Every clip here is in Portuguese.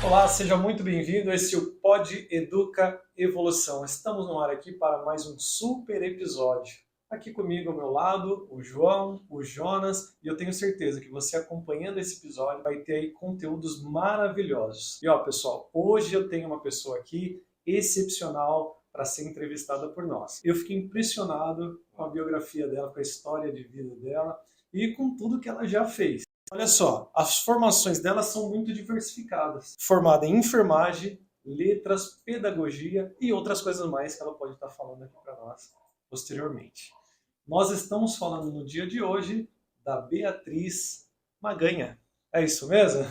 Olá, seja muito bem-vindo. Esse é o Pod Educa Evolução. Estamos no ar aqui para mais um super episódio. Aqui comigo ao meu lado, o João, o Jonas, e eu tenho certeza que você acompanhando esse episódio vai ter aí conteúdos maravilhosos. E ó, pessoal, hoje eu tenho uma pessoa aqui excepcional para ser entrevistada por nós. Eu fiquei impressionado com a biografia dela, com a história de vida dela e com tudo que ela já fez. Olha só, as formações dela são muito diversificadas. Formada em enfermagem, letras, pedagogia e outras coisas mais que ela pode estar falando aqui para nós posteriormente. Nós estamos falando no dia de hoje da Beatriz Maganha. É isso mesmo?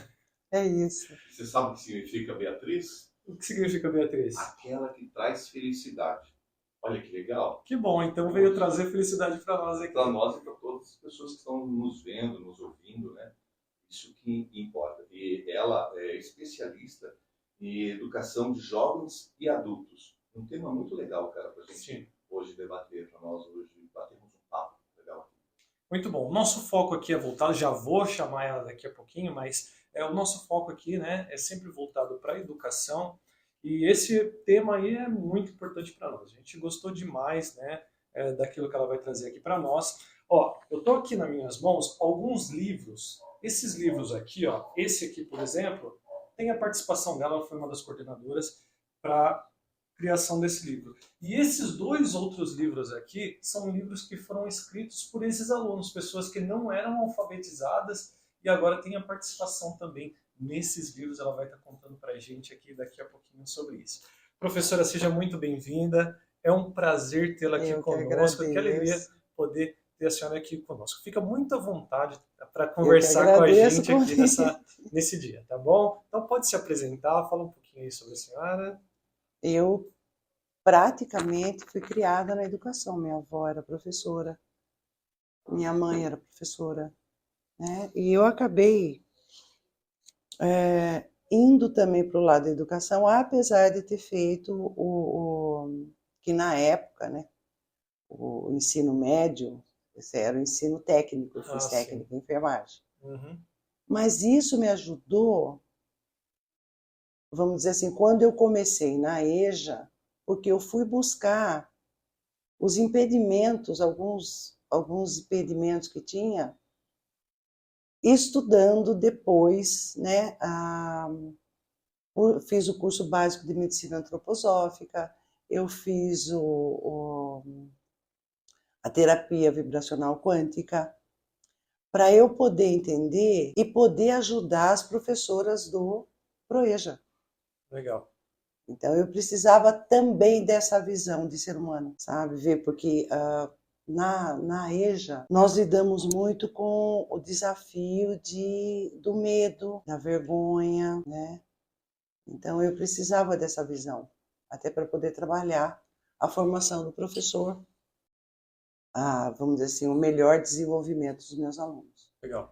É isso. Você sabe o que significa Beatriz? O que significa Beatriz? Aquela que traz felicidade. Olha que legal. Que bom, então veio trazer felicidade para nós aqui. Para nós e para todas as pessoas que estão nos vendo, nos ouvindo, né? Isso que importa. E ela é especialista em educação de jovens e adultos. Um tema muito legal, cara, para a gente hoje debater, para nós hoje batermos um papo legal aqui. Muito bom. O nosso foco aqui é voltado, já vou chamar ela daqui a pouquinho, mas o nosso foco aqui, né, é sempre voltado para a educação. E esse tema aí é muito importante para nós. A gente gostou demais, né, daquilo que ela vai trazer aqui para nós. Ó, eu estou aqui nas minhas mãos alguns livros. Esses livros aqui, ó, esse aqui, por exemplo, tem a participação dela, ela foi uma das coordenadoras para a criação desse livro. E esses dois outros livros aqui são livros que foram escritos por esses alunos, pessoas que não eram alfabetizadas e agora tem a participação também nesses livros. Ela vai estar contando para a gente aqui daqui a pouquinho sobre isso. Professora, seja muito bem-vinda. É um prazer tê-la aqui conosco. Que alegria poder ter a senhora aqui conosco. Fica muito à vontade para conversar com a gente aqui nesse dia, tá bom? Então pode se apresentar, fala um pouquinho aí sobre a senhora. Eu praticamente fui criada na educação. Minha avó era professora, minha mãe era professora, né? E eu acabei indo também para o lado da educação, apesar de ter feito que na época, né, o ensino médio, esse era o ensino técnico, eu fiz técnico em enfermagem. Uhum. Mas isso me ajudou, vamos dizer assim, quando eu comecei na EJA, porque eu fui buscar os impedimentos, alguns impedimentos que tinha, estudando depois, né, fiz o curso básico de medicina antroposófica, eu fiz a terapia vibracional quântica, para eu poder entender e poder ajudar as professoras do ProEJA. Legal. Então eu precisava também dessa visão de ser humano, sabe? Ver, porque na EJA nós lidamos muito com o desafio do medo, da vergonha, né? Então eu precisava dessa visão, até para poder trabalhar a formação do professor, vamos dizer assim, o melhor desenvolvimento dos meus alunos. Legal.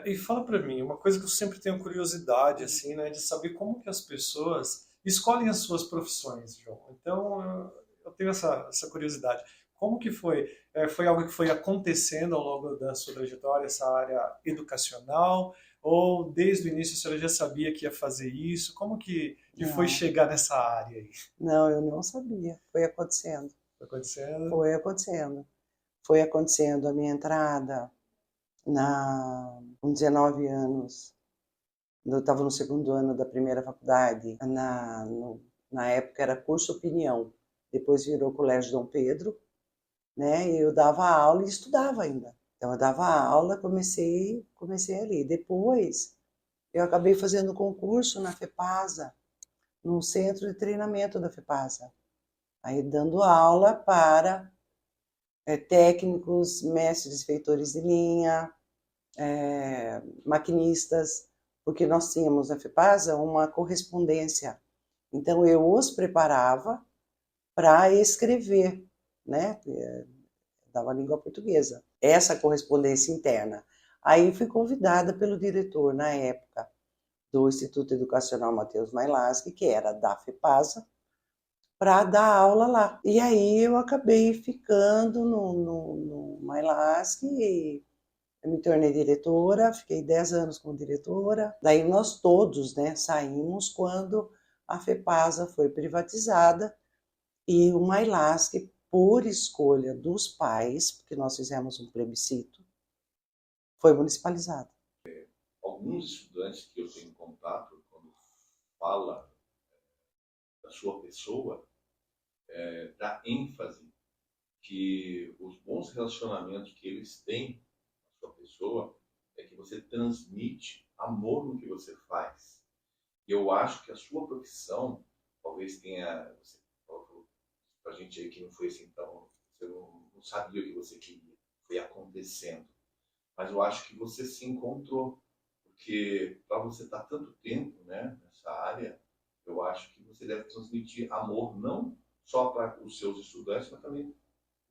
E fala para mim, uma coisa que eu sempre tenho curiosidade, assim, né, de saber como que as pessoas escolhem as suas profissões, João. Então, eu tenho essa curiosidade. Como que foi? Foi algo que foi acontecendo ao longo da sua trajetória, essa área educacional? Ou desde o início a senhora já sabia que ia fazer isso? Como que foi chegar nessa área aí? Não, eu não sabia. Foi acontecendo. Foi acontecendo? Foi acontecendo. Foi acontecendo a minha entrada com 19 anos. Eu estava no segundo ano da primeira faculdade. Na época era curso Opinião. Depois virou Colégio Dom Pedro, né? E eu dava aula e estudava ainda. Então eu dava aula, comecei ali. Depois eu acabei fazendo concurso na FEPASA, no centro de treinamento da FEPASA. Aí dando aula para técnicos, mestres, feitores de linha, maquinistas, porque nós tínhamos na FEPASA uma correspondência. Então eu os preparava para escrever, né? Dava língua portuguesa. Essa correspondência interna. Aí fui convidada pelo diretor, na época, do Instituto Educacional Matheus Mailaschi, que era da FEPASA, para dar aula lá. E aí eu acabei ficando no Mailaschi Eu me tornei diretora, fiquei 10 anos como diretora. Daí nós todos, né, saímos quando a FEPASA foi privatizada e o MAILASC, por escolha dos pais, porque nós fizemos um plebiscito, foi municipalizado. Alguns estudantes que eu tenho contato, quando fala da sua pessoa, dá ênfase que os bons relacionamentos que eles têm com a sua pessoa é que você transmite amor no que você faz. E eu acho que a sua profissão talvez tenha, você falou pra gente aí que não foi assim, então você não sabia o que você queria, foi acontecendo. Mas eu acho que você se encontrou, porque para você estar tanto tempo, né, nessa área, eu acho que você deve transmitir amor não só para os seus estudantes, mas também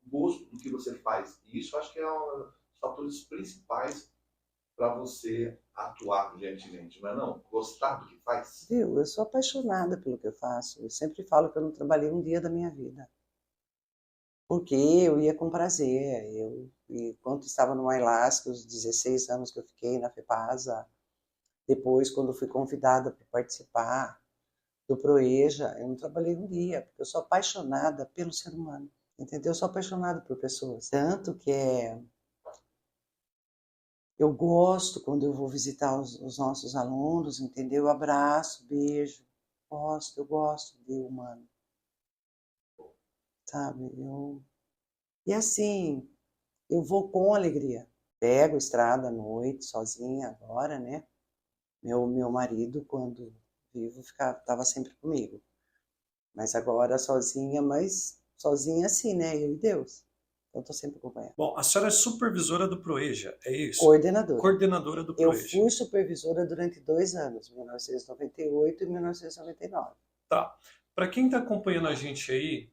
o gosto do que você faz. E isso acho que é um dos fatores principais para você atuar brilhantemente, não é não? Gostar do que faz. Viu? Eu sou apaixonada pelo que eu faço. Eu sempre falo que eu não trabalhei um dia da minha vida. Porque eu ia com prazer. Enquanto estava no MAILASC, os 16 anos que eu fiquei na FEPASA, depois, quando fui convidada para participar do PROEJA, eu não trabalhei um dia, porque eu sou apaixonada pelo ser humano, entendeu? Eu sou apaixonada por pessoas. Tanto que eu gosto quando eu vou visitar os nossos alunos, entendeu? Eu abraço, beijo, eu gosto de humano, sabe? E assim, eu vou com alegria. Pego estrada à noite, sozinha agora, né? Meu marido, quando vivo, estava sempre comigo. Mas agora sozinha, mas sozinha assim, né? Eu e Deus. Então estou sempre acompanhando. Bom, a senhora é supervisora do PROEJA, é isso? Coordenadora. Coordenadora do Eu PROEJA. fui supervisora durante 2 anos, 1998 e 1999. Tá. Para quem está acompanhando a gente aí,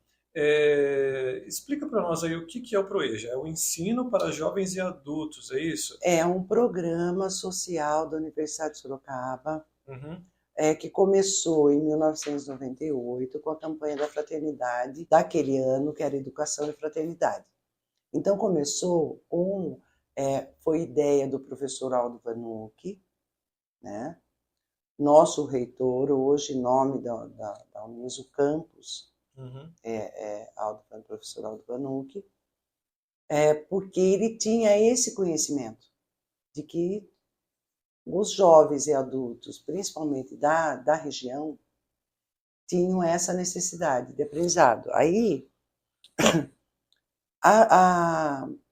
explica para nós aí o que é o PROEJA. É o ensino para jovens e adultos, é isso? É um programa social da Universidade de Sorocaba, Uhum. que começou em 1998 com a campanha da fraternidade daquele ano, que era Educação e Fraternidade. Então começou foi ideia do professor Aldo Vanucci, né? Nosso reitor, hoje nome da Uniso Campus, Uhum. professor Aldo Vanucci, porque ele tinha esse conhecimento de que os jovens e adultos, principalmente da região, tinham essa necessidade de aprendizado. Aí,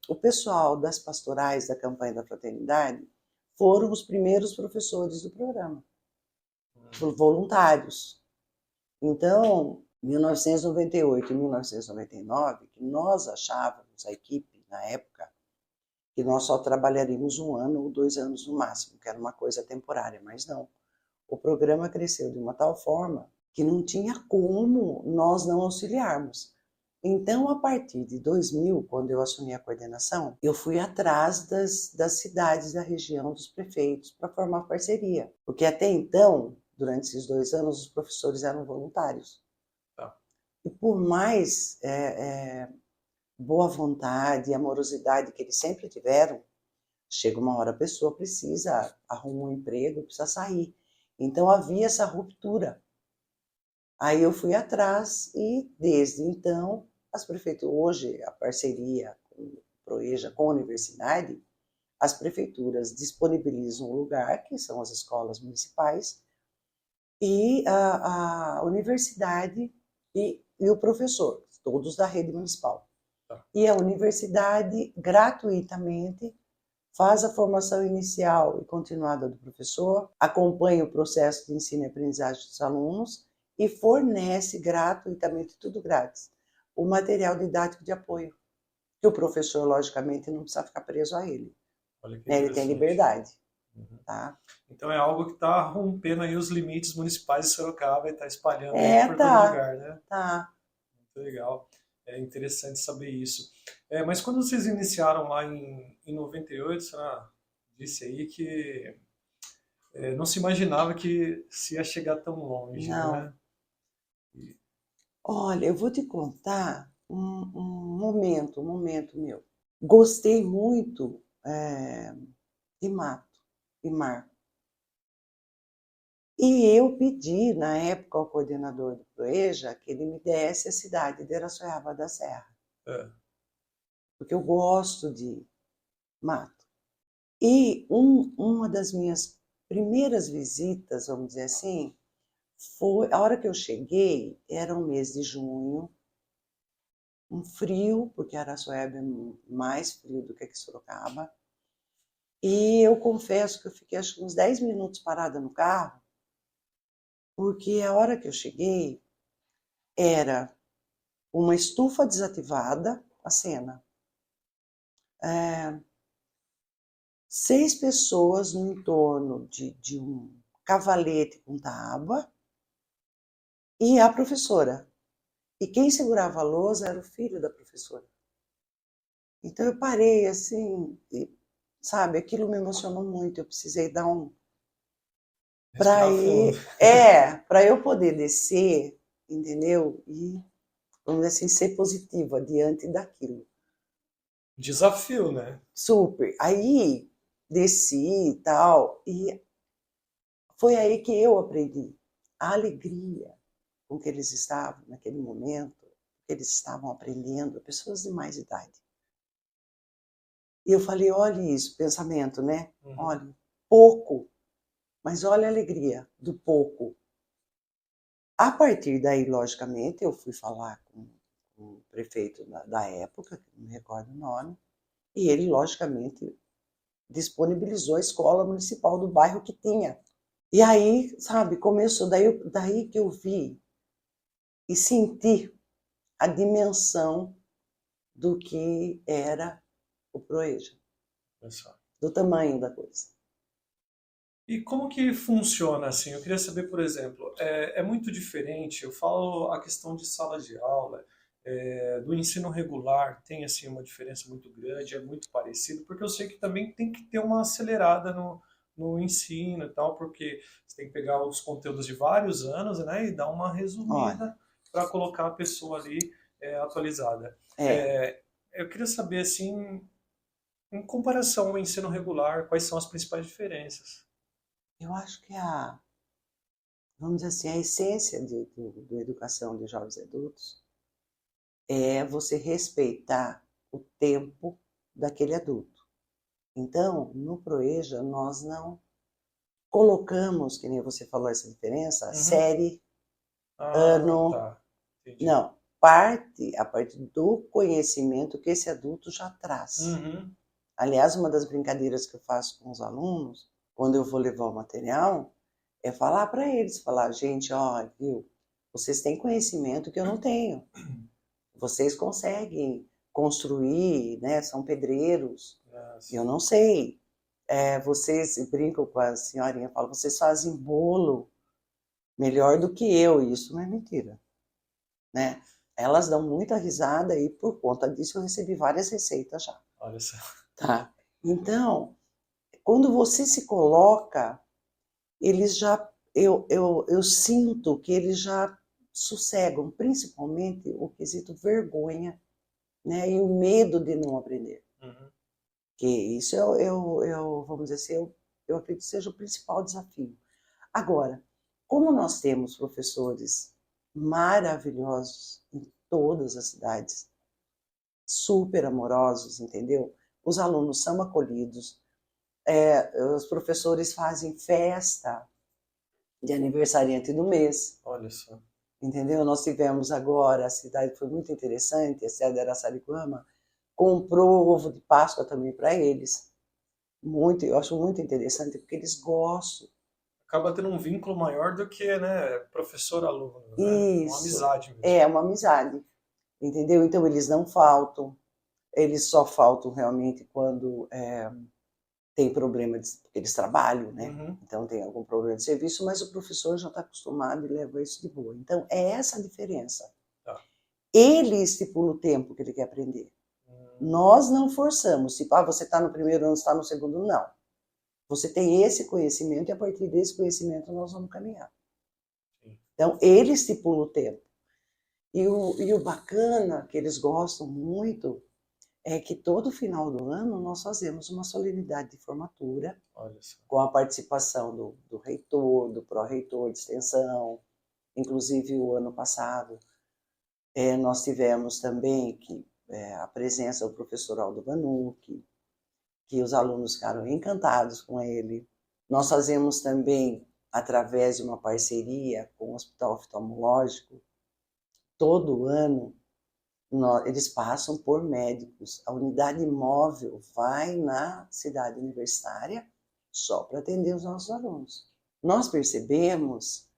o pessoal das pastorais da campanha da fraternidade foram os primeiros professores do programa, voluntários. Então, 1998 e 1999, que nós achávamos, a equipe na época, que nós só trabalharíamos 1 ano ou 2 anos no máximo, que era uma coisa temporária, mas não. O programa cresceu de uma tal forma que não tinha como nós não auxiliarmos. Então, a partir de 2000, quando eu assumi a coordenação, eu fui atrás das cidades da região, dos prefeitos, para formar parceria. Porque até então, durante esses 2 anos, os professores eram voluntários. Tá. E por mais boa vontade e amorosidade que eles sempre tiveram, chega uma hora a pessoa precisa arrumar um emprego, precisa sair. Então havia essa ruptura. Aí eu fui atrás e desde então as prefeituras, hoje a parceria com o PROEJA com a universidade, as prefeituras disponibilizam um lugar, que são as escolas municipais, e a universidade e o professor, todos da rede municipal. E a universidade, gratuitamente, faz a formação inicial e continuada do professor, acompanha o processo de ensino e aprendizagem dos alunos e fornece gratuitamente, tudo grátis, o material didático de apoio, que o professor, logicamente, não precisa ficar preso a ele. Olha que Ele tem liberdade. Uhum. Tá? Então é algo que está rompendo aí os limites municipais de Sorocaba e está espalhando aí por todo lugar, né? Tá. Muito legal. É interessante saber isso. Mas quando vocês iniciaram lá em 98, você disse aí que não se imaginava que se ia chegar tão longe, Não. né? Olha, eu vou te contar um momento meu. Gostei muito de mato e mar. E eu pedi, na época, ao coordenador do Proeja que ele me desse a cidade de Araçoiaba da Serra. Porque eu gosto de mato. E uma das minhas primeiras visitas, vamos dizer assim, foi a hora que eu cheguei, era um mês de junho, um frio, porque Araçoiaba é mais frio do que aqui Sorocaba. E eu confesso que eu fiquei acho que uns 10 minutos parada no carro, porque a hora que eu cheguei era uma estufa desativada, a cena. 6 pessoas no entorno de um cavalete com tábua e a professora. E quem segurava a lousa era o filho da professora. Então eu parei assim, e, sabe, aquilo me emocionou muito. Eu precisei dar para eu poder descer, entendeu? E, vamos dizer assim, ser positiva diante daquilo. Desafio, né? Super. Aí desci e tal, e foi aí que eu aprendi a alegria com que eles estavam naquele momento, que eles estavam aprendendo, pessoas de mais idade. E eu falei, olha isso, pensamento, né? Olha, pouco, mas olha a alegria do pouco. A partir daí, logicamente, eu fui falar com o prefeito da época, que não me recordo o nome, e ele, logicamente, disponibilizou a escola municipal do bairro que tinha. E aí, sabe, começou daí que eu vi e senti a dimensão do que era o Proeja, do tamanho da coisa. E como que funciona assim? Eu queria saber, por exemplo, é muito diferente, eu falo a questão de sala de aula, do ensino regular, tem assim uma diferença muito grande, é muito parecido, porque eu sei que também tem que ter uma acelerada no ensino e tal, porque você tem que pegar os conteúdos de vários anos, né, e dar uma resumida para colocar a pessoa ali atualizada. Eu queria saber, assim, em comparação ao ensino regular, quais são as principais diferenças? Eu acho que vamos dizer assim, a essência da educação de jovens adultos é você respeitar o tempo daquele adulto. Então, no Proeja, nós não colocamos, que nem você falou essa diferença, série, ano. Tá. Entendi. Não, a partir do conhecimento que esse adulto já traz. Aliás, uma das brincadeiras que eu faço com os alunos, quando eu vou levar o material, é falar para eles, falar, gente, ó, viu, vocês têm conhecimento que eu não tenho. Vocês conseguem construir, né, são pedreiros, eu não sei. Vocês brincam com a senhorinha, falam, vocês fazem bolo melhor do que eu, e isso não é mentira, né? Elas dão muita risada e por conta disso eu recebi várias receitas já. Olha só. Tá? Então, quando você se coloca, eles já, eu sinto que eles já sossegam, principalmente o quesito vergonha, né, e o medo de não aprender. Que isso vamos dizer assim, eu acredito que seja o principal desafio. Agora, como nós temos professores maravilhosos em todas as cidades, super amorosos, entendeu? Os alunos são acolhidos, os professores fazem festa de aniversariante do mês. Olha só. Entendeu? Nós tivemos agora, a cidade foi muito interessante, a cidade de Araçariguama comprou ovo de Páscoa também para eles. Eu acho muito interessante, porque eles gostam. Acaba tendo um vínculo maior do que, né, professor-aluno, né? Isso. Uma amizade mesmo. É, uma amizade, entendeu? Então eles não faltam, eles só faltam realmente quando tem problema, eles trabalham, né? Então tem algum problema de serviço, mas o professor já está acostumado e leva isso de boa. Então é essa a diferença. Tá. Ele estipula o tempo que ele quer aprender. Nós não forçamos, tipo, você está no primeiro ano, está no segundo, não. Você tem esse conhecimento e a partir desse conhecimento nós vamos caminhar. Então, ele estipula o tempo. E o bacana, que eles gostam muito, é que todo final do ano nós fazemos uma solenidade de formatura, Olha só. com a participação do reitor, do pró-reitor de extensão. Inclusive, o ano passado, nós tivemos também a presença do professor Aldo Vanucci, que os alunos ficaram encantados com ele. Nós fazemos também, através de uma parceria com o Hospital Oftalmológico, todo ano eles passam por médicos. A unidade móvel vai na cidade universitária só para atender os nossos alunos. Nós percebemos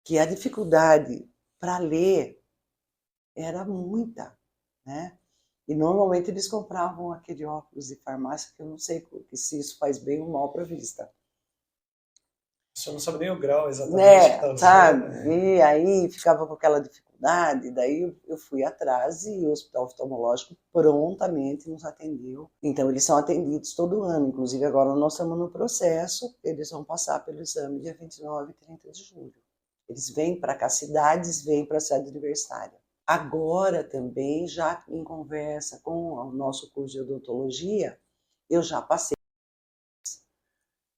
que a dificuldade para ler era muita, né? E normalmente eles compravam aquele óculos de farmácia que eu não sei se isso faz bem ou mal para a vista. Você não sabe nem o grau exatamente. Né, sabe? E aí ficava com aquela dificuldade, daí eu fui atrás e o Hospital Oftalmológico prontamente nos atendeu. Então eles são atendidos todo ano, inclusive agora nós estamos no processo, eles vão passar pelo exame dia 29 e 30 de julho. Eles vêm para cá, cidades vêm para a cidade universitária. Agora também, já em conversa com o nosso curso de odontologia, eu já passei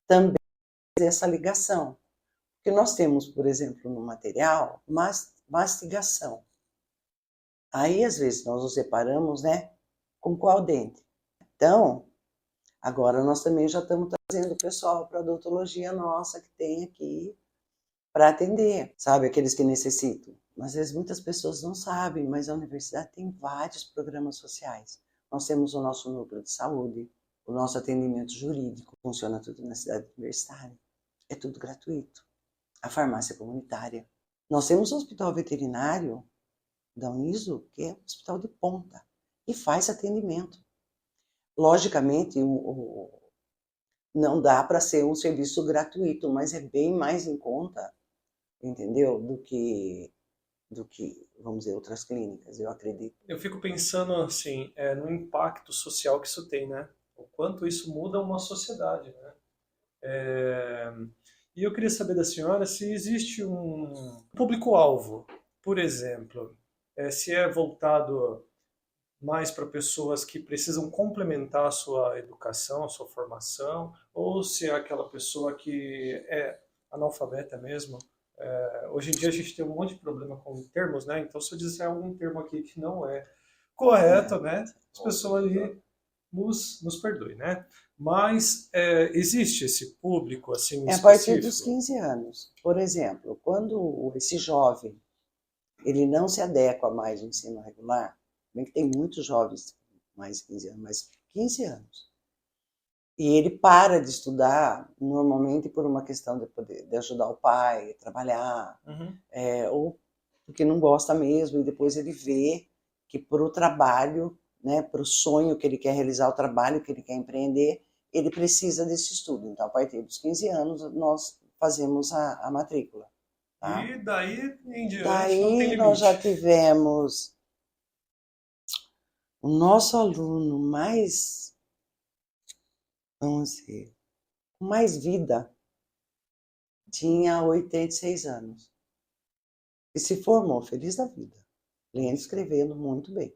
também essa ligação. Porque nós temos, por exemplo, no material, mastigação. Aí, às vezes, nós nos separamos, né, com qual dente. Então, agora nós também já estamos trazendo o pessoal para a odontologia nossa que tem aqui para atender, sabe, aqueles que necessitam. Às vezes muitas pessoas não sabem, mas a universidade tem vários programas sociais. Nós temos o nosso núcleo de saúde, o nosso atendimento jurídico, funciona tudo na cidade universitária. É tudo gratuito. A farmácia comunitária. Nós temos o hospital veterinário da Uniso, que é um hospital de ponta, e faz atendimento. Logicamente, não dá para ser um serviço gratuito, mas é bem mais em conta, entendeu? Do que, vamos dizer, outras clínicas, eu acredito. Eu fico pensando, assim, no impacto social que isso tem, né? O quanto isso muda uma sociedade, né? E eu queria saber da senhora se existe um público-alvo, por exemplo, se é voltado mais para pessoas que precisam complementar a sua educação, a sua formação, ou se é aquela pessoa que é analfabeta mesmo. Hoje em dia a gente tem um monte de problema com termos, né? Então, se eu disser algum termo aqui que não é correto, né? As pessoas ali nos perdoem, né? Mas existe esse público assim a específico? partir dos 15 anos. Por exemplo, quando esse jovem ele não se adequa mais ao ensino regular, bem que tem muitos jovens mais de 15 anos, mas 15 anos, e ele para de estudar, normalmente por uma questão de ajudar o pai a trabalhar, ou porque não gosta mesmo, e depois ele vê que para o trabalho, né, para o sonho que ele quer realizar, o trabalho que ele quer empreender, ele precisa desse estudo. Então, a partir dos 15 anos, nós fazemos a matrícula. Tá? E daí em diante daí não tem limite. Nós já tivemos o nosso aluno mais, vamos dizer, com mais vida, tinha 86 anos. E se formou feliz da vida, lendo e escrevendo muito bem.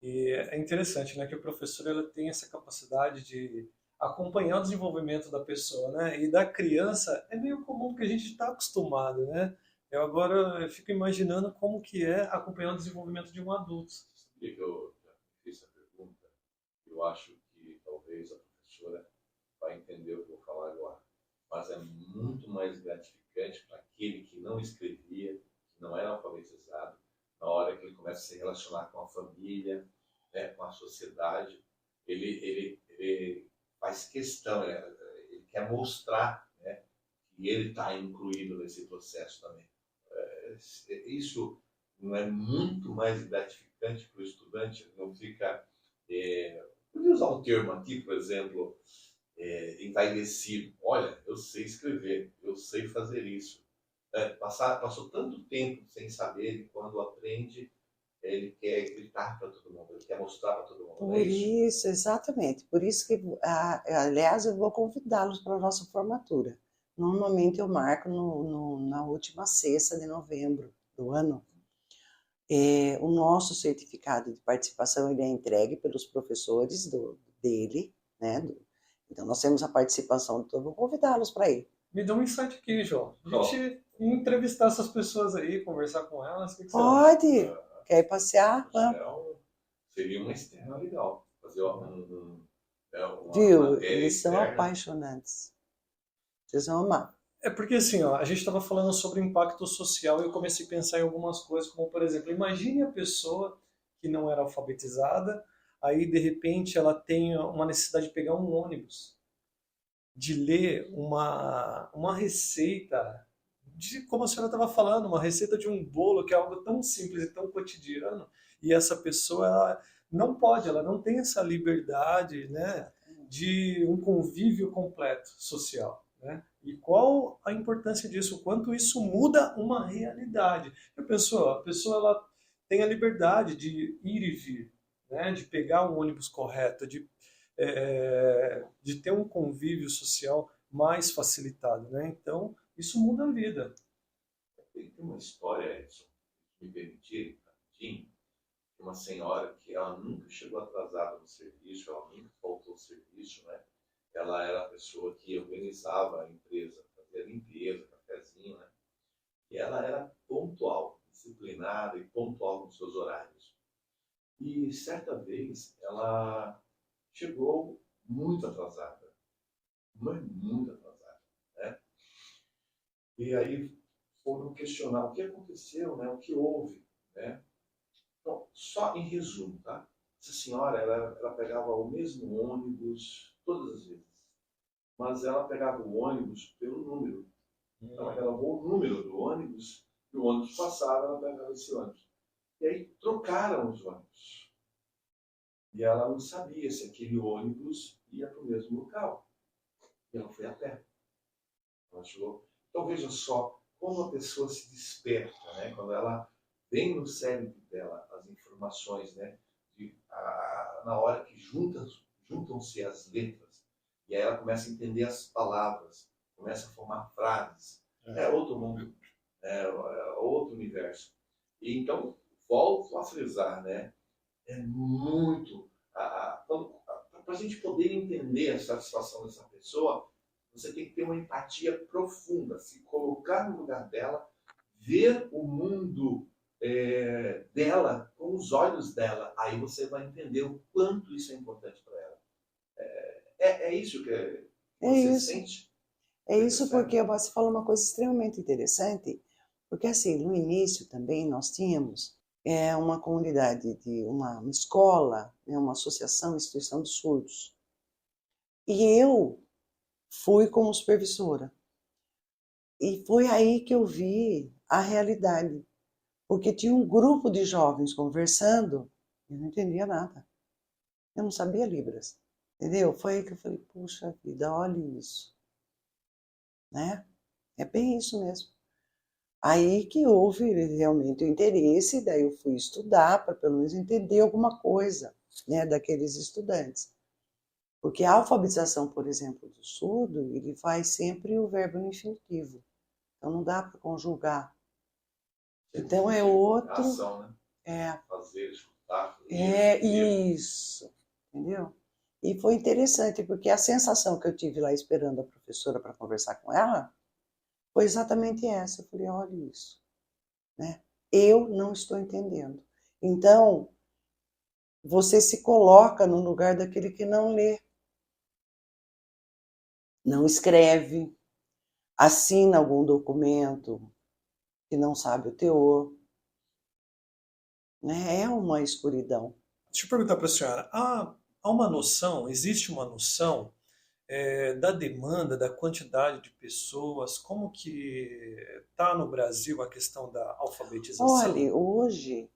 E é interessante, né, que o professor ela tem essa capacidade de acompanhar o desenvolvimento da pessoa, né? E da criança é meio comum que a gente está acostumado, né? Eu fico imaginando como que é acompanhar o desenvolvimento de um adulto. Sabia que eu já fiz essa pergunta? Eu acho que talvez a professora vai entender o que eu vou falar agora. Mas é muito mais gratificante para aquele que não escrevia, que não era alfabetizado, na hora que ele começa a se relacionar com a família, né, com a sociedade. Ele faz questão, ele quer mostrar, né, que ele está incluído nesse processo também. Isso não é muito mais gratificante para o estudante? Não fica... Podia usar um termo aqui, por exemplo, envaidecido. Olha, eu sei escrever, eu sei fazer isso. Passou tanto tempo sem saber, e quando aprende, ele quer gritar para todo mundo, ele quer mostrar para todo mundo. Por isso, exatamente. Por isso que, aliás, eu vou convidá-los para a nossa formatura. Normalmente eu marco na última sexta de novembro do ano. O nosso certificado de participação ele é entregue pelos professores dele, né? Então, nós temos a participação de todos. Vou convidá-los para ir. Me dá um insight aqui, João. A gente entrevistar essas pessoas aí, conversar com elas, o que você acha? Pode! Quer ir passear? Seria uma externa legal. Fazer uma Viu? matéria Eles são externa. apaixonantes. Vocês vão amar. É porque assim, ó, a gente estava falando sobre impacto social e eu comecei a pensar em algumas coisas, como por exemplo, imagine a pessoa que não era alfabetizada, aí de repente ela tem uma necessidade de pegar um ônibus, de ler uma receita, de como a senhora estava falando, uma receita de um bolo que é algo tão simples e tão cotidiano, e essa pessoa ela não pode, ela não tem essa liberdade, né, de um convívio completo social, né? E qual a importância disso? O quanto isso muda uma realidade? A pessoa ela tem a liberdade de ir e vir, né? De pegar um ônibus correto, de ter um convívio social mais facilitado, né? Então, isso muda a vida. Tem uma história, Edson, se me permitir, rapidinho, de uma senhora que ela nunca chegou atrasada no serviço, ela nunca faltou ao serviço, né? Ela era a pessoa que organizava a empresa, fazia limpeza, cafezinho, né? E ela era pontual, disciplinada e pontual nos seus horários. E certa vez ela chegou muito atrasada, mas muito atrasada, né? E aí foram questionar o que aconteceu, né? O que houve, né? Então, só em resumo, tá? Essa senhora, ela pegava o mesmo ônibus todas as vezes, mas ela pegava o ônibus pelo número. Então, ela gravou o número do ônibus e o ônibus passava, ela pegava esse ônibus. E aí trocaram os ônibus. E ela não sabia se aquele ônibus ia para o mesmo local. E ela foi a pé. Ela chegou. Então, veja só como a pessoa se desperta, né? Quando ela vem no cérebro dela as informações, né? Na hora que juntam-se as letras, e aí ela começa a entender as palavras, começa a formar frases. É outro mundo, é outro universo. E então, volto a frisar, né? É muito... Para a gente poder entender a satisfação dessa pessoa, você tem que ter uma empatia profunda, se colocar no lugar dela, ver o mundo dela com os olhos dela. Aí você vai entender o quanto isso é importante para ela. É isso que você sente? É isso, porque você falou uma coisa extremamente interessante, porque assim, no início também nós tínhamos uma comunidade, uma escola, né, uma associação, instituição de surdos. E eu fui como supervisora. E foi aí que eu vi a realidade, porque tinha um grupo de jovens conversando, eu não entendia nada. Eu não sabia Libras, entendeu? Foi aí que eu falei, puxa vida, olha isso. Né? É bem isso mesmo. Aí que houve realmente o interesse, daí eu fui estudar para pelo menos entender alguma coisa, né, daqueles estudantes. Porque a alfabetização, por exemplo, do surdo, ele faz sempre o verbo no infinitivo. Então não dá para conjugar. Então é outro... Ação, né? Fazer, escutar. Isso. Entendeu? E foi interessante, porque a sensação que eu tive lá esperando a professora para conversar com ela foi exatamente essa. Eu falei, olha isso. Né? Eu não estou entendendo. Então, você se coloca no lugar daquele que não lê, não escreve, assina algum documento que não sabe o teor. Né? É uma escuridão. Deixa eu perguntar para a senhora, há uma noção, existe uma noção da demanda, da quantidade de pessoas, como que está no Brasil a questão da alfabetização? Olha, hoje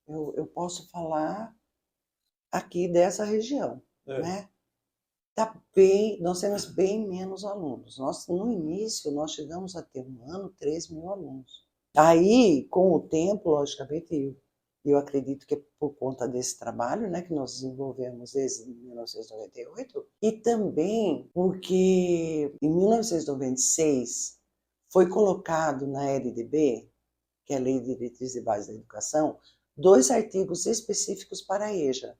eu posso falar aqui dessa região, né? Nós temos bem menos alunos. No início, nós chegamos a ter um ano 3.000 alunos. Aí, com o tempo, logicamente, eu acredito que é por conta desse trabalho, né, que nós desenvolvemos desde 1998, e também porque em 1996 foi colocado na LDB, que é a Lei de Diretrizes e Bases da Educação, 2 artigos específicos para a EJA,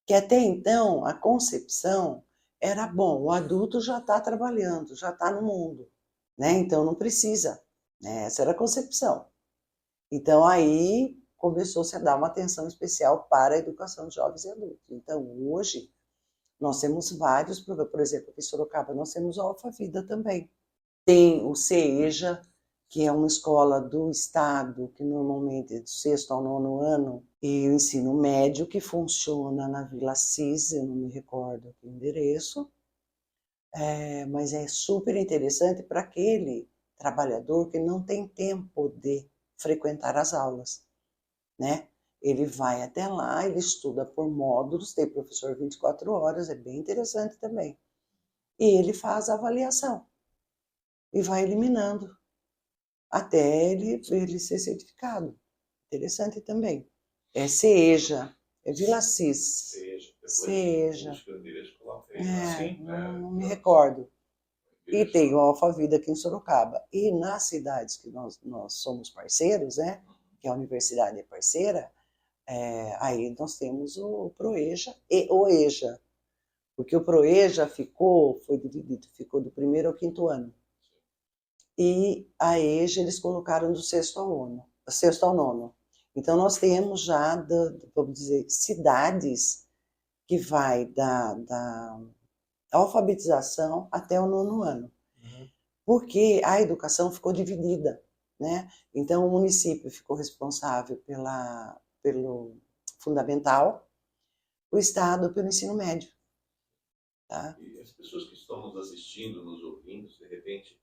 que até então a concepção era, bom, o adulto já está trabalhando, já está no mundo, né? Então não precisa, né? Essa era a concepção. Então aí começou-se a dar uma atenção especial para a educação de jovens e adultos. Então hoje nós temos vários programas, por exemplo, aqui em Sorocaba nós temos o Alfavida também. Tem o CEJA, que é uma escola do estado, que normalmente é do 6º ao 9º ano, e o ensino médio, que funciona na Vila Cis, eu não me recordo o endereço, mas é super interessante para aquele trabalhador que não tem tempo de frequentar as aulas, né? Ele vai até lá, ele estuda por módulos, tem professor 24 horas, é bem interessante também. E ele faz a avaliação e vai eliminando até ele ser certificado. Interessante também. É CEJA, é Vila Cis. CEJA. Não me recordo. E tem o Alfavida aqui em Sorocaba. E nas cidades que nós somos parceiros, né, que a universidade é parceira, aí nós temos o ProEJA e o EJA. Porque o ProEJA foi dividido, ficou do 1º ao 5º ano. E a EJA eles colocaram do 6º ao 9º. Então nós temos já, vamos dizer, cidades que vai da alfabetização até o 9º ano. Porque a educação ficou dividida, né? Então o município ficou responsável pelo fundamental, o estado pelo ensino médio. Tá? E as pessoas que estão nos assistindo, nos ouvindo, de repente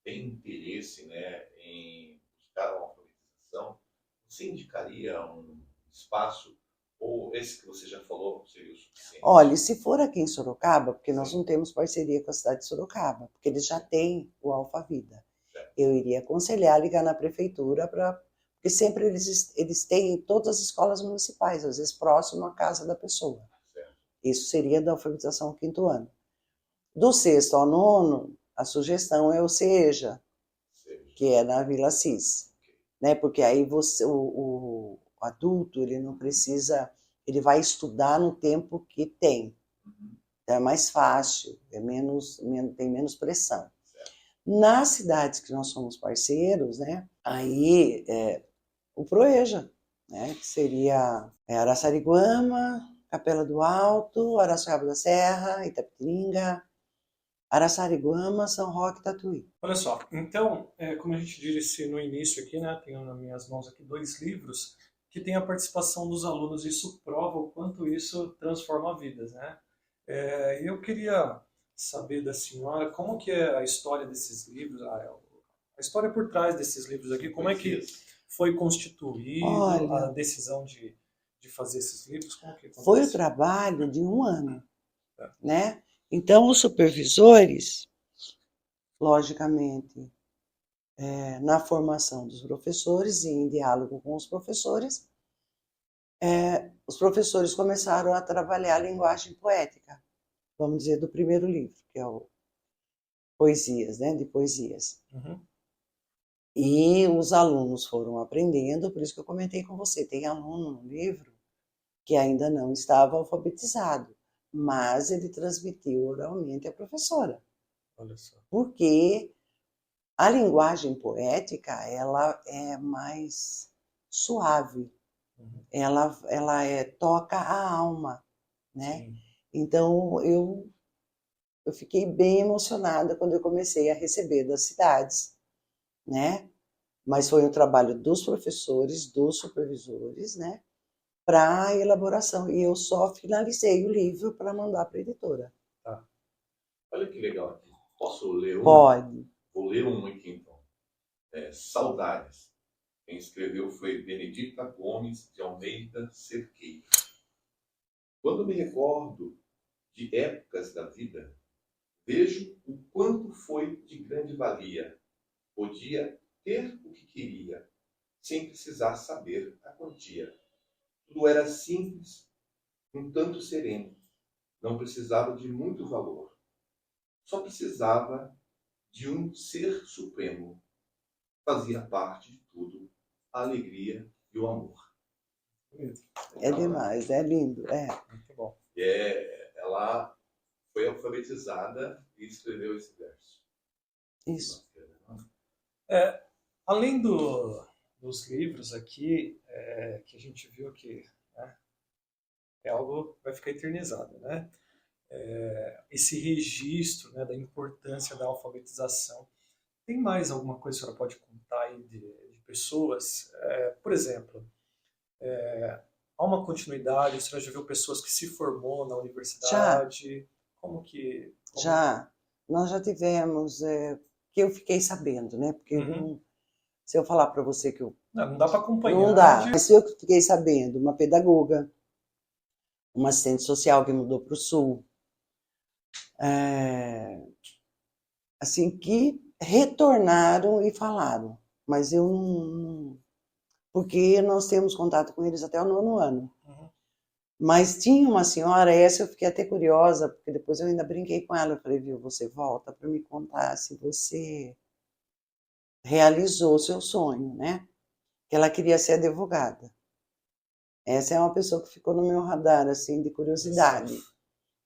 têm interesse, né, em buscar uma alfabetização, você indicaria um espaço, ou esse que você já falou seria o suficiente? Olha, se for aqui em Sorocaba, porque nós não temos parceria com a cidade de Sorocaba, porque eles já têm o Alfavida. Eu iria aconselhar ligar na prefeitura porque sempre eles têm em todas as escolas municipais, às vezes próximo à casa da pessoa. Isso seria da alfabetização ao 5º ano. Do 6º ao 9º, a sugestão é o CEJA, que é na Vila Cis, né? Porque aí o adulto ele não precisa, ele vai estudar no tempo que tem. Então é mais fácil, tem menos pressão. Nas cidades que nós somos parceiros, né? Aí o ProEJA, né? Que seria Araçariguama, Capela do Alto, Araçoiaba da Serra, Itapetininga, Araçariguama, São Roque e Tatuí. Olha só, então, como a gente disse no início aqui, né, tenho nas minhas mãos aqui 2 livros que tem a participação dos alunos, isso prova o quanto isso transforma vidas, né? Eu queria saber da senhora como que é a história desses livros, a história por trás desses livros aqui, como é que foi constituído a decisão de fazer esses livros? Como que aconteceu? Foi o trabalho de 1 ano, né? Então, os supervisores, logicamente, na formação dos professores e em diálogo com os professores começaram a trabalhar a linguagem poética, vamos dizer, do primeiro livro, que é o Poesias, né? De poesias. E os alunos foram aprendendo, por isso que eu comentei com você, tem aluno no livro que ainda não estava alfabetizado, mas ele transmitiu oralmente à professora. Olha só. Porque a linguagem poética, ela é mais suave, ela toca a alma, né? Sim. Então, eu fiquei bem emocionada quando eu comecei a receber das cidades, né? Mas foi um trabalho dos professores, dos supervisores, né? Para a elaboração. E eu só finalizei o livro para mandar para a editora. Tá. Olha que legal aqui. Posso ler um? Pode. Vou ler um aqui, então. Saudades. Quem escreveu foi Benedita Gomes de Almeida Cerqueira. Quando me recordo de épocas da vida, vejo o quanto foi de grande valia. Podia ter o que queria, sem precisar saber a quantia. Tudo era simples, um tanto sereno. Não precisava de muito valor. Só precisava de um ser supremo. Fazia parte de tudo a alegria e o amor. Bonito. É demais, é lindo, é. Muito bom. Ela foi alfabetizada e escreveu esse verso. Isso. Além dos livros aqui, que a gente viu que, né, é algo que vai ficar eternizado, né? Esse registro, né, da importância da alfabetização. Tem mais alguma coisa que a senhora pode contar aí de pessoas? Por exemplo, há uma continuidade, a senhora já viu pessoas que se formou na Já, universidade? Como que... já. Nós já tivemos, que eu fiquei sabendo, né? Porque Uhum. se eu falar para você que eu... Não dá para acompanhar. Não dá. Mas eu fiquei sabendo, uma pedagoga, uma assistente social que mudou para o Sul, assim, que retornaram e falaram. Mas eu não... Porque nós temos contato com eles até o 9º ano. Uhum. Mas tinha uma senhora, essa eu fiquei até curiosa, porque depois eu ainda brinquei com ela. Eu falei, viu, você volta para me contar se você realizou o seu sonho, né? Que ela queria ser advogada. Essa é uma pessoa que ficou no meu radar, assim, de curiosidade.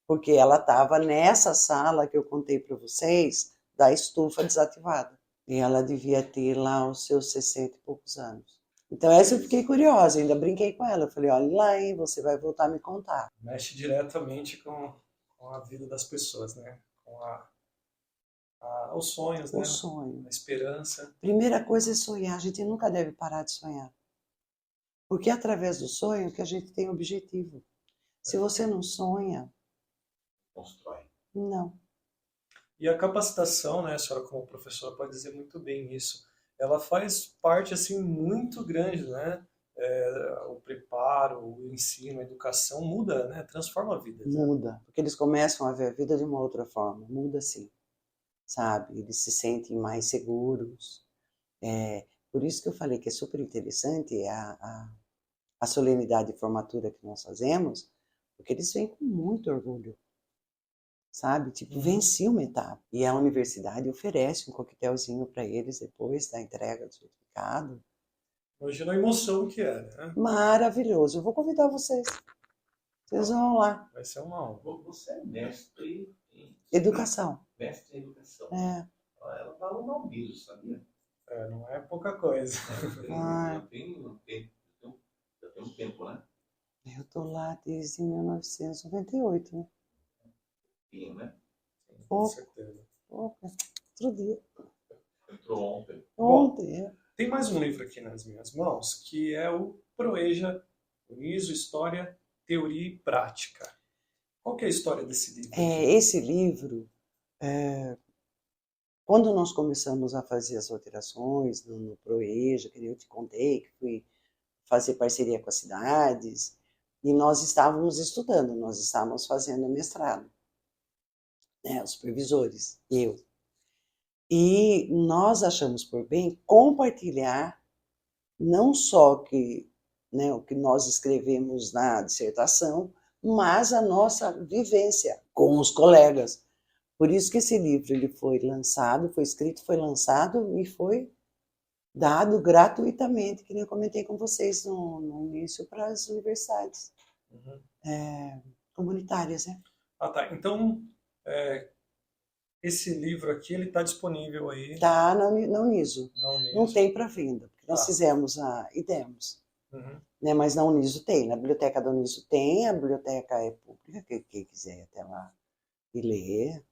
Porque ela estava nessa sala que eu contei para vocês, da estufa desativada. E ela devia ter lá os seus 60 e poucos anos. Então essa eu fiquei curiosa, ainda brinquei com ela. Eu falei, olha lá, hein, você vai voltar a me contar. Mexe diretamente com a vida das pessoas, né? Com os sonhos, né? O sonho. A esperança. Primeira coisa é sonhar. A gente nunca deve parar de sonhar. Porque é através do sonho que a gente tem objetivo. Se você não sonha, Constrói. não. E a capacitação, né, a senhora como professora pode dizer muito bem isso, ela faz parte assim muito grande, né? O preparo, o ensino, a educação muda, né? Transforma vidas. Né? Muda. Porque eles começam a ver a vida de uma outra forma. Muda sim. Sabe? Eles se sentem mais seguros. Por isso que eu falei que é super interessante a solenidade de formatura que nós fazemos, porque eles vêm com muito orgulho. Sabe? Tipo, venci uma etapa. E a universidade oferece um coquetelzinho para eles depois da entrega do certificado. Imagina a emoção que é, né? Maravilhoso. Eu vou convidar vocês. Vocês vão lá. Vai ser uma aula. Você é mestre em... Educação. Mestre em educação. Ela fala o nome disso, sabia? Não é pouca coisa. Já tem um tempo, né? Eu tô lá desde 1998, né? Né? Com certeza. Outro dia. Entrou ontem. Ontem, Tem mais um livro aqui nas minhas mãos, que é o Proeja, Uniso, História, Teoria e Prática. Qual que é a história desse livro? Esse livro, quando nós começamos a fazer as alterações no Proeja, que eu te contei, que fui fazer parceria com as cidades, e nós estávamos estudando, nós estávamos fazendo mestrado, né, os supervisores, eu. E nós achamos por bem compartilhar não só o que nós escrevemos na dissertação, mas a nossa vivência com os colegas. Por isso que esse livro ele foi lançado, foi escrito, foi lançado e foi dado gratuitamente, que nem eu comentei com vocês no início, para as universidades comunitárias. Né? Tá. Então, esse livro aqui ele está disponível aí? Está na Uniso. Não tem para venda, porque nós fizemos e demos. Né? Mas na Uniso tem, na biblioteca da Uniso tem, a biblioteca é pública, quem quiser ir até lá e ler.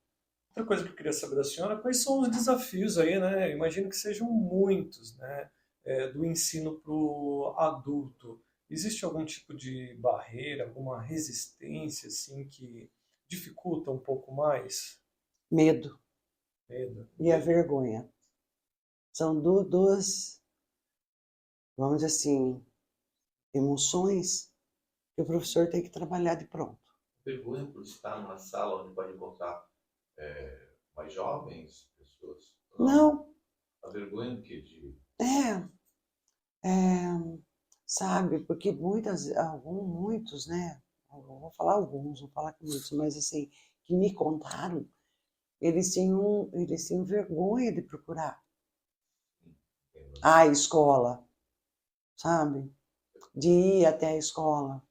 Outra coisa que eu queria saber da senhora, quais são os desafios aí, né? Eu imagino que sejam muitos, né? Do ensino para o adulto. Existe algum tipo de barreira, alguma resistência, assim, que dificulta um pouco mais? Medo. E a vergonha. São duas, vamos dizer assim, emoções que o professor tem que trabalhar de pronto. Vergonha por estar numa sala onde pode encontrar mais jovens, pessoas? Não. A vergonha do que? Sabe, porque muitos, né? Vou falar alguns, vou falar que muitos, mas assim, que me contaram, eles tinham vergonha de procurar a escola, sabe? de ir até a escola.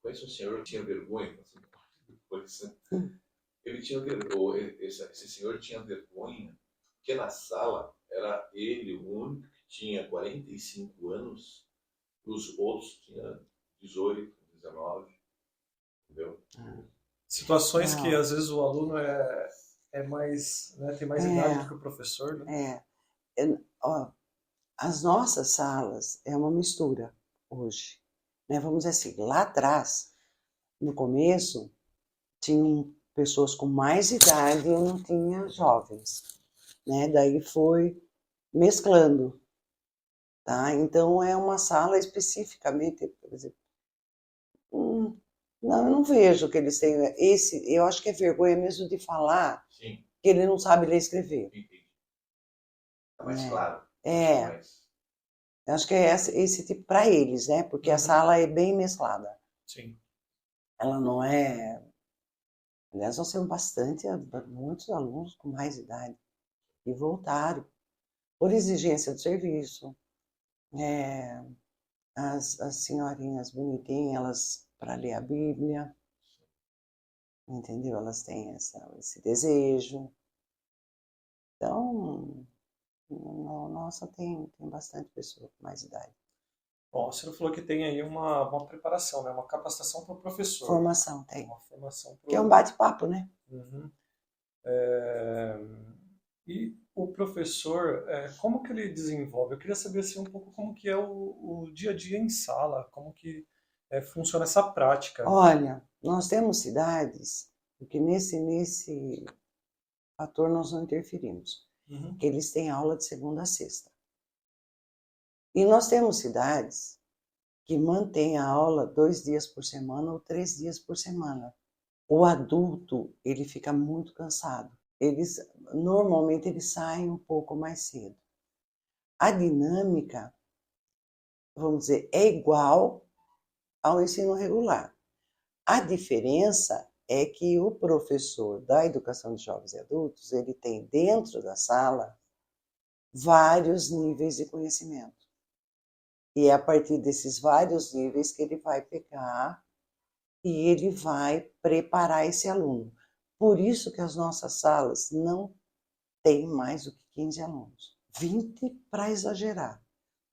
Conheço um senhor que tinha vergonha, assim, depois, né? Ele tinha vergonha, esse senhor tinha vergonha, porque na sala era ele o único que tinha 45 anos, os outros tinham 18, 19, entendeu? Situações que Não, às vezes o aluno é mais, né, tem mais idade do que o professor, né? ó, as nossas salas é uma mistura hoje, né? Vamos dizer assim, lá atrás, no começo, tinham pessoas com mais idade e eu não tinha jovens, né? Daí foi mesclando, tá? Então é uma sala especificamente, por exemplo, não, eu não vejo que eles tenham esse, eu acho que é vergonha mesmo de falar Sim, que ele não sabe ler e escrever, entendi. Tá mais né? claro. É, eu acho que é esse tipo para eles, né? Porque a sala é bem mesclada. Sim. Ela não é. Aliás, nós temos muitos alunos com mais idade que voltaram por exigência do serviço. É, as senhorinhas bonitinhas, elas para ler a Bíblia, entendeu? Elas têm esse desejo. Então, nossa, tem bastante pessoa com mais idade. Bom, você falou que tem aí uma preparação, né? Uma capacitação para o professor. Formação tem. Uma formação para Que é um bate-papo, né? Uhum. E o professor, como que ele desenvolve? Eu queria saber assim, um pouco como que é o dia a dia em sala, como que funciona essa prática. Olha, nós temos cidades, porque nesse fator nós não interferimos, Uhum. que eles têm aula de segunda a sexta. E nós temos cidades que mantêm a aula 2 dias por semana ou 3 dias por semana. O adulto, ele fica muito cansado. Normalmente eles saem um pouco mais cedo. A dinâmica, vamos dizer, é igual ao ensino regular. A diferença é que o professor da educação de jovens e adultos, ele tem dentro da sala vários níveis de conhecimento. E é a partir desses vários níveis que ele vai pegar e ele vai preparar esse aluno. Por isso que as nossas salas não têm mais do que 15 alunos. 20 para exagerar.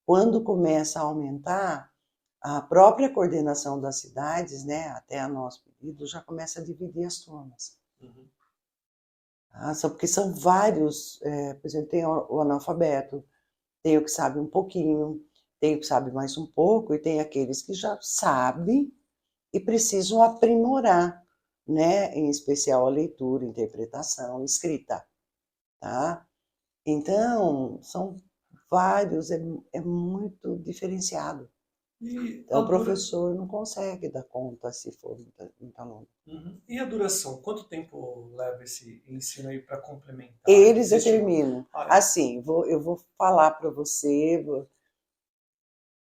Quando começa a aumentar, a própria coordenação das cidades, né, até a nosso pedido, já começa a dividir as turmas. Uhum. Porque são vários, por exemplo, tem o analfabeto, tem o que sabe um pouquinho, tem o que sabe mais um pouco, e tem aqueles que já sabem e precisam aprimorar, né, em especial a leitura, interpretação, escrita, tá? Então, são vários, é muito diferenciado. E Então, o professor não consegue dar conta se for muito aluno. Uhum. E a duração? Quanto tempo leva esse ensino aí para complementar? Eles Existe uma... determinam. Ah, é? Assim, eu vou falar para você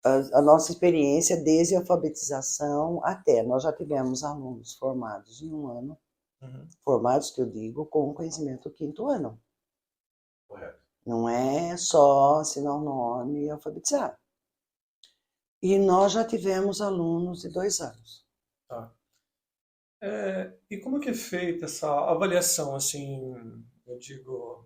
a nossa experiência desde a alfabetização até. Nós já tivemos alunos formados em um ano, Uhum. formados, que eu digo, com conhecimento do quinto ano. Correto. Não é só assinar o nome e alfabetizar. E nós já tivemos alunos de 2 anos. Tá. E como que é feita essa avaliação, assim, eu digo,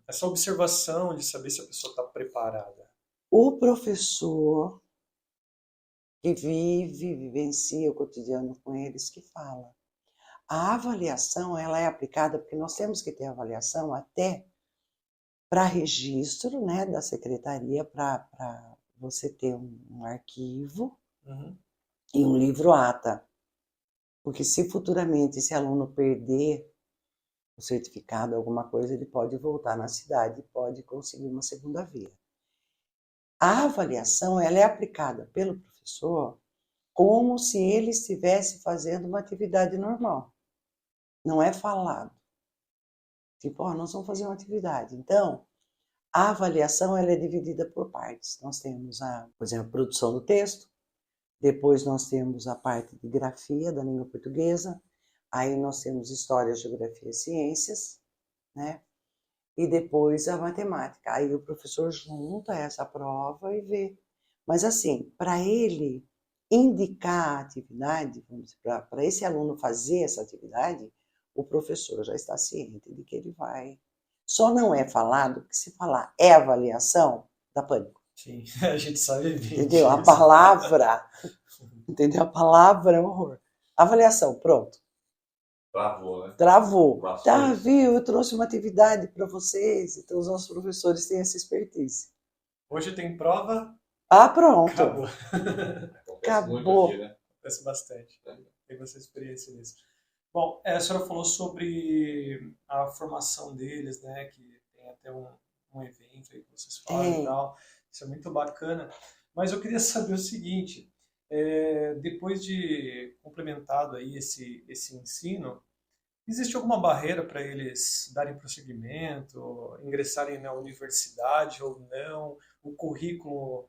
essa observação de saber se a pessoa está preparada? O professor que vivencia o cotidiano com eles, que fala. A avaliação, ela é aplicada, porque nós temos que ter avaliação até para registro, né, da secretaria, para você ter um arquivo Uhum. e um livro-ata. Porque se futuramente esse aluno perder o certificado, alguma coisa, ele pode voltar na cidade e pode conseguir uma segunda via. A avaliação, ela é aplicada pelo professor como se ele estivesse fazendo uma atividade normal. Não é falado. Tipo, nós vamos fazer uma atividade. Então, a avaliação ela é dividida por partes. Nós temos, por exemplo, a produção do texto, depois nós temos a parte de grafia da língua portuguesa, aí nós temos história, geografia e ciências, né? E depois a matemática. Aí o professor junta essa prova e vê. Mas assim, para ele indicar a atividade, para esse aluno fazer essa atividade, o professor já está ciente de que ele vai. Só não é falado que se falar é avaliação, dá pânico. Sim, a gente sabe bem Entendeu? A disso. palavra, entendeu? A palavra é um horror. Avaliação, pronto. Travou, né? Travou. Bastante. Tá, viu? Eu trouxe uma atividade para vocês, então os nossos professores têm essa expertise. Hoje tem prova, Ah, pronto. acabou. Acontece muito Acabou. aqui, né? Acontece bastante. Tem bastante experiência nisso. Bom, a senhora falou sobre a formação deles, né? Que tem até um evento aí que vocês fazem e Tem. tal. Isso é muito bacana. Mas eu queria saber o seguinte, depois de complementado aí esse ensino, existe alguma barreira para eles darem prosseguimento, ingressarem na universidade ou não? O currículo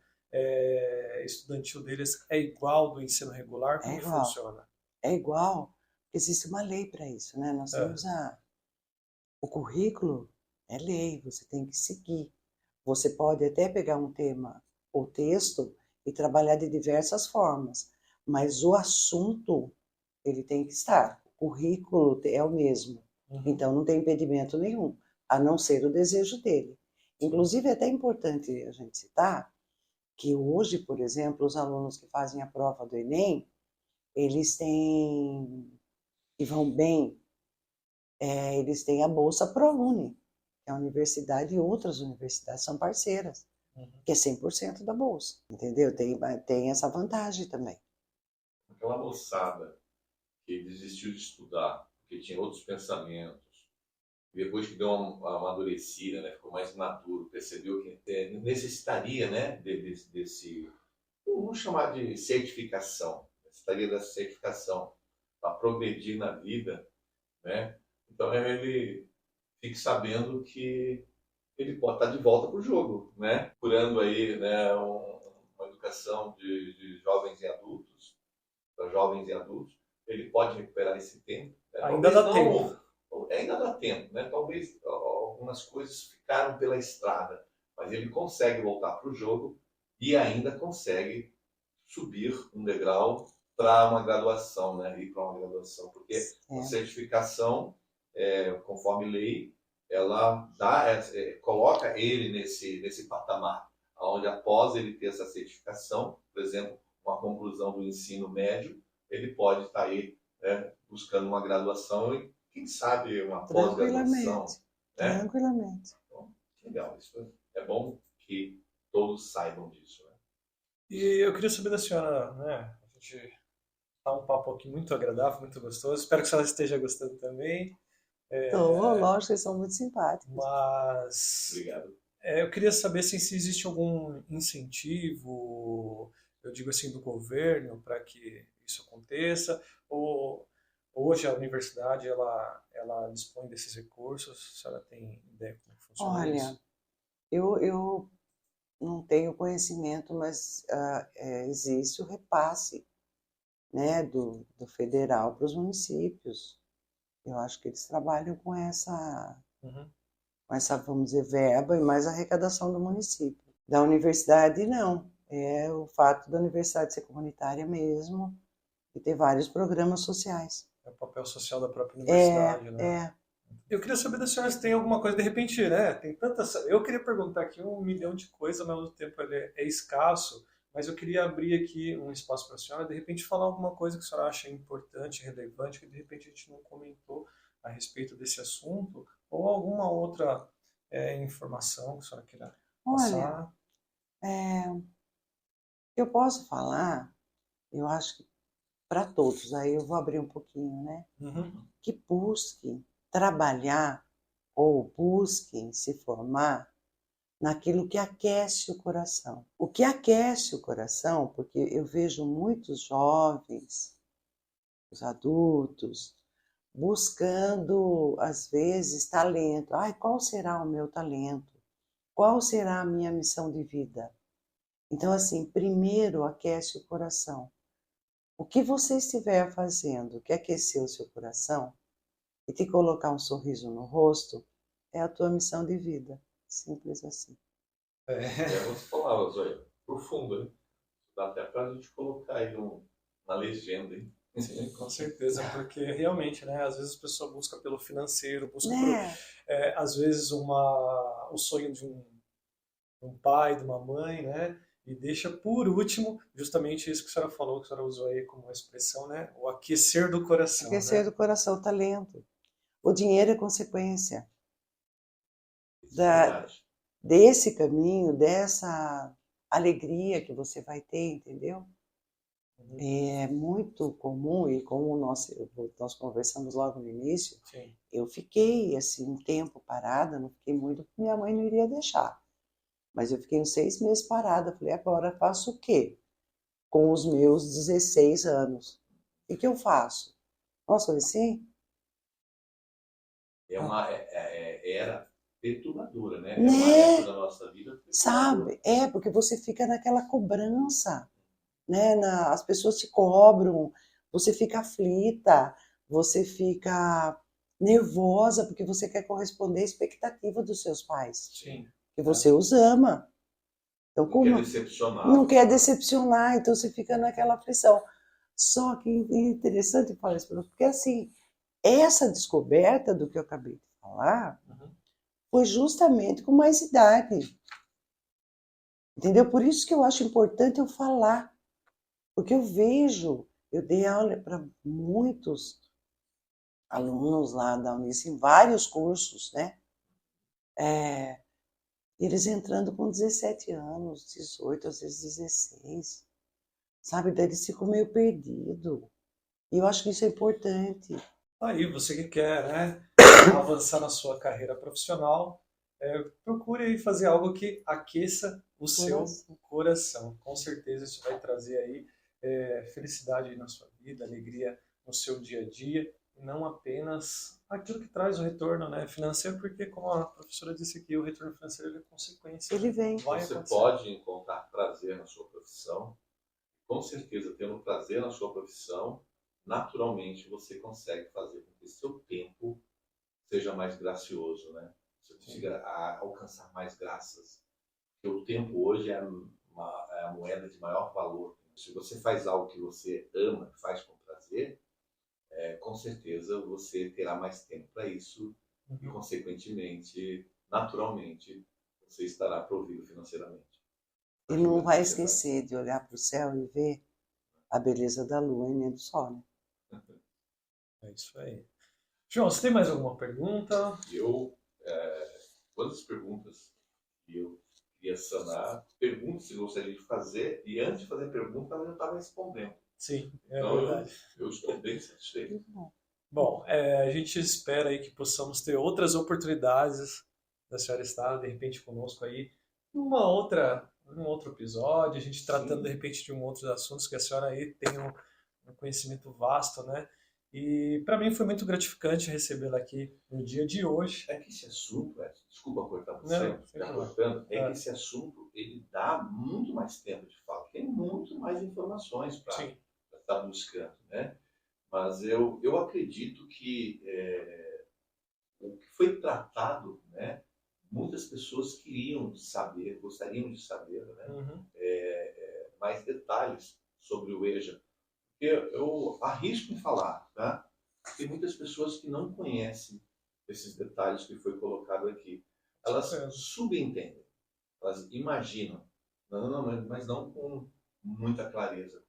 estudantil deles é igual do ensino regular? Como É que igual. funciona? É igual. Existe uma lei para isso, né? Nós temos o currículo é lei, você tem que seguir. Você pode até pegar um tema ou texto e trabalhar de diversas formas, mas o assunto ele tem que estar. O currículo é o mesmo, então não tem impedimento nenhum, a não ser o desejo dele. Inclusive é até importante a gente citar que hoje, por exemplo, os alunos que fazem a prova do Enem, eles têm e vão bem, eles têm a Bolsa ProUni, que é a universidade e outras universidades são parceiras, que é 100% da bolsa, entendeu? Tem essa vantagem também. Aquela moçada que desistiu de estudar, porque tinha outros pensamentos, depois que deu uma amadurecida, né, ficou mais maduro, percebeu que necessitaria, né, desse, vamos chamar de certificação, necessitaria dessa certificação para progredir na vida, né? Então ele fique sabendo que ele pode estar de volta para o jogo, né? Procurando aí, né, uma educação de jovens e adultos, para jovens e adultos, ele pode recuperar esse tempo. Né? Ainda dá tempo. Ainda dá tempo, né? Talvez algumas coisas ficaram pela estrada, mas ele consegue voltar para o jogo e ainda consegue subir um degrau para uma graduação, né? Ir para uma graduação, porque a certificação, conforme lei, ela coloca ele nesse patamar, onde após ele ter essa certificação, por exemplo, uma conclusão do ensino médio, ele pode estar aí, né, buscando uma graduação e, quem sabe, uma pós-graduação. Né? Tranquilamente. Então, legal, isso é bom que todos saibam disso. Né? E eu queria saber da senhora, né? A gente tá um papo aqui muito agradável, muito gostoso. Espero que a senhora esteja gostando também. Lógico, eles são muito simpáticos. Mas Obrigado. eu queria saber se existe algum incentivo, eu digo assim, do governo para que isso aconteça, ou hoje a universidade ela dispõe desses recursos. A senhora tem ideia como funciona isso? Olha, eu não tenho conhecimento, mas existe o repasse, né, do federal para os municípios. Eu acho que eles trabalham com essa, vamos dizer, verba e mais arrecadação do município. Da universidade, não. É o fato da universidade ser comunitária mesmo e ter vários programas sociais. É o papel social da própria universidade, né? É. Eu queria saber da senhora se tem alguma coisa, de repente, né? Tem tantas. Eu queria perguntar aqui 1 milhão de coisas, mas ao mesmo tempo ele é escasso. Mas eu queria abrir aqui um espaço para a senhora, de repente, falar alguma coisa que a senhora acha importante, relevante, que de repente a gente não comentou a respeito desse assunto, ou alguma outra informação que a senhora queira passar. Olha, eu posso falar, eu acho que para todos, aí eu vou abrir um pouquinho, né? Que busquem trabalhar ou busquem se formar naquilo que aquece o coração. O que aquece o coração, porque eu vejo muitos jovens, os adultos, buscando, às vezes, talento. Ai, qual será o meu talento? Qual será a minha missão de vida? Então, assim, primeiro aquece o coração. O que você estiver fazendo que aquecer o seu coração e te colocar um sorriso no rosto, é a tua missão de vida. Simples assim. Você falava, Zoe, profundo, hein? Dá até para a gente colocar aí uma legenda, hein? Sim, com certeza, porque realmente, né, às vezes a pessoa busca pelo financeiro, busca por, Né? às vezes o sonho de um pai, de uma mãe, né, e deixa por último justamente isso que a senhora falou, que a senhora usou aí como expressão, né, o aquecer do coração, Esquecer né? do coração, o talento. O dinheiro é consequência Isso é da, verdade. desse caminho, dessa alegria que você vai ter, entendeu? Uhum. É muito comum, e como nós conversamos logo no início, Sim, eu fiquei assim um tempo parada, não fiquei muito, porque minha mãe não iria deixar. Mas eu fiquei uns 6 meses parada. Falei, agora faço o quê? Com os meus 16 anos. O que eu faço? Nossa, falei assim, É era perturbadora, né? É uma época né? da nossa vida perturbadora. Sabe? É, porque você fica naquela cobrança, né? As pessoas te cobram, você fica aflita, você fica nervosa, porque você quer corresponder à expectativa dos seus pais, sim, que Né? você os ama. Então, Não quer como não decepcioná-los, quer né? decepcionar, então você fica naquela aflição. Só que é interessante falar isso, porque assim, essa descoberta do que eu acabei de falar uhum, foi justamente com mais idade, entendeu? Por isso que eu acho importante eu falar, porque eu vejo, eu dei aula para muitos alunos lá da Unice, em vários cursos, né? É, eles entrando com 17 anos, 18, às vezes 16, sabe? Daí eles ficam meio perdidos. E eu acho que isso é importante. aí, você que quer, né, avançar na sua carreira profissional, procure aí fazer algo que aqueça o seu Coração. coração. Com certeza isso vai trazer aí felicidade aí na sua vida, alegria no seu dia a dia, e não apenas aquilo que traz o retorno, né, financeiro, porque como a professora disse aqui, o retorno financeiro ele é consequência, Ele né, vem. vai Você acontecer. pode encontrar prazer na sua profissão. Com certeza, tendo prazer na sua profissão, naturalmente você consegue fazer com que seu tempo seja mais gracioso, né? Você Sim, consiga alcançar mais graças. Porque o tempo hoje é a moeda de maior valor. Se você faz algo que você ama, faz com prazer, com certeza você terá mais tempo para isso e, uhum. consequentemente, naturalmente, você estará provido financeiramente. E não Ajuda que vai você faz. esquecer de olhar para o céu e ver a beleza da lua e nem do sol, né? É isso aí. João, você tem mais alguma pergunta? Eu, todas as perguntas que eu queria sanar, perguntas que eu gostaria de fazer, e antes de fazer a pergunta, ela já estava respondendo. Sim, é Então, verdade. eu estou bem satisfeito. Bom, a gente espera aí que possamos ter outras oportunidades da senhora estar, de repente, conosco aí, num outro episódio, a gente tratando, de Sim, repente, de um outros assuntos que a senhora aí tem um conhecimento vasto, né? E para mim foi muito gratificante recebê-la aqui no dia de hoje. é que esse assunto, desculpa cortar você, Não, sem já problema. cortando, é que É, esse assunto ele dá muito mais tempo de fala, tem muito mais informações para sim, estar buscando, né? Mas eu acredito que o que foi tratado, né? Muitas pessoas queriam saber, gostariam de saber, né? uhum, Mais detalhes sobre o EJA. Eu arrisco em falar, tá? Tem muitas pessoas que não conhecem esses detalhes que foi colocado aqui. com Elas certeza. subentendem, elas imaginam, mas não com muita clareza.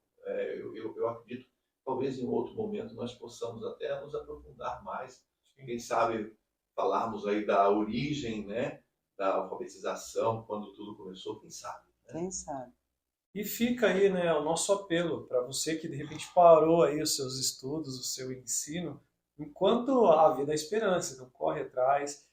Eu acredito que talvez em outro momento nós possamos até nos aprofundar mais. Sim. Quem sabe falarmos aí da origem, né, da alfabetização, quando tudo começou, quem sabe, né? Quem sabe? E fica aí, né, o nosso apelo para você que de repente parou aí os seus estudos, o seu ensino, enquanto há vida a esperança. Então corre atrás,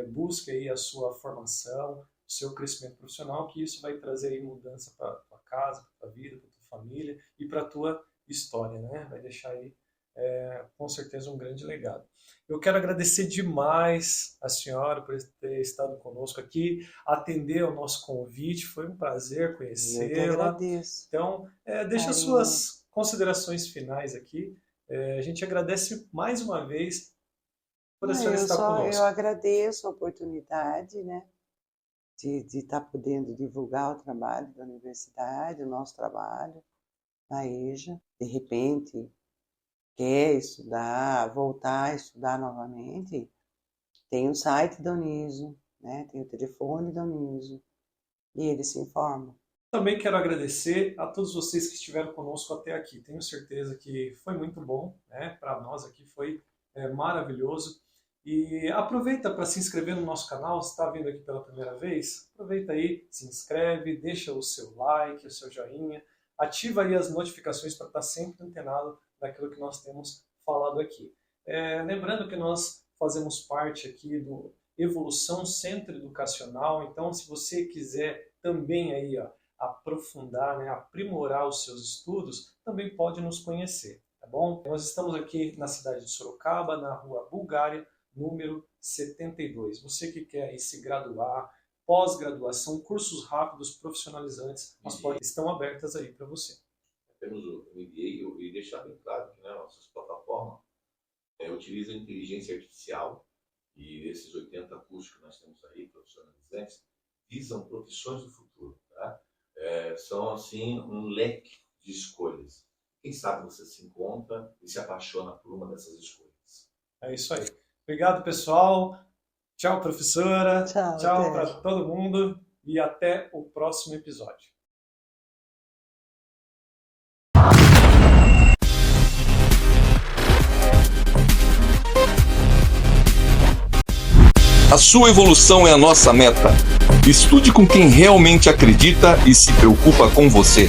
busque aí a sua formação, o seu crescimento profissional, que isso vai trazer aí mudança para tua casa, para tua vida, para tua família e para tua história, né? Vai deixar aí com certeza um grande legado. Eu quero agradecer demais a senhora por ter estado conosco aqui, atender ao nosso convite, foi um prazer Eu que conhecê-la. agradeço. Então, deixa Carinho. suas considerações finais aqui. A gente agradece mais uma vez por a Não, senhora estar eu conosco. agradeço a oportunidade, né? de estar podendo divulgar o trabalho da universidade, o nosso trabalho na EJA. De repente, quer estudar, voltar a estudar novamente, tem o site da Uniso, né? Tem o telefone da Uniso, e eles se informam. Também quero agradecer a todos vocês que estiveram conosco até aqui. Tenho certeza que foi muito bom, né? Para nós aqui foi maravilhoso. E aproveita para se inscrever no nosso canal. Se está vindo aqui pela primeira vez, aproveita aí, se inscreve, deixa o seu like, o seu joinha, ativa aí as notificações para estar sempre antenado daquilo que nós temos falado aqui. Lembrando que nós fazemos parte aqui do Evolução Centro Educacional, então se você quiser também aí, aprofundar, né, aprimorar os seus estudos, também pode nos conhecer, tá bom? Nós estamos aqui na cidade de Sorocaba, na rua Bulgária, número 72. Você que quer aí se graduar, pós-graduação, cursos rápidos, profissionalizantes, as portas estão abertas aí para você. Temos o MBA e deixar bem claro que, né, nossas plataformas utilizam inteligência artificial e esses 80 cursos que nós temos aí, profissionalizantes, visam profissões do futuro. Tá? São, assim, um leque de escolhas. Quem sabe você se encontra e se apaixona por uma dessas escolhas. É isso aí. Obrigado, pessoal. Tchau, professora. Tchau para todo mundo e até o próximo episódio. A sua evolução é a nossa meta. Estude com quem realmente acredita e se preocupa com você.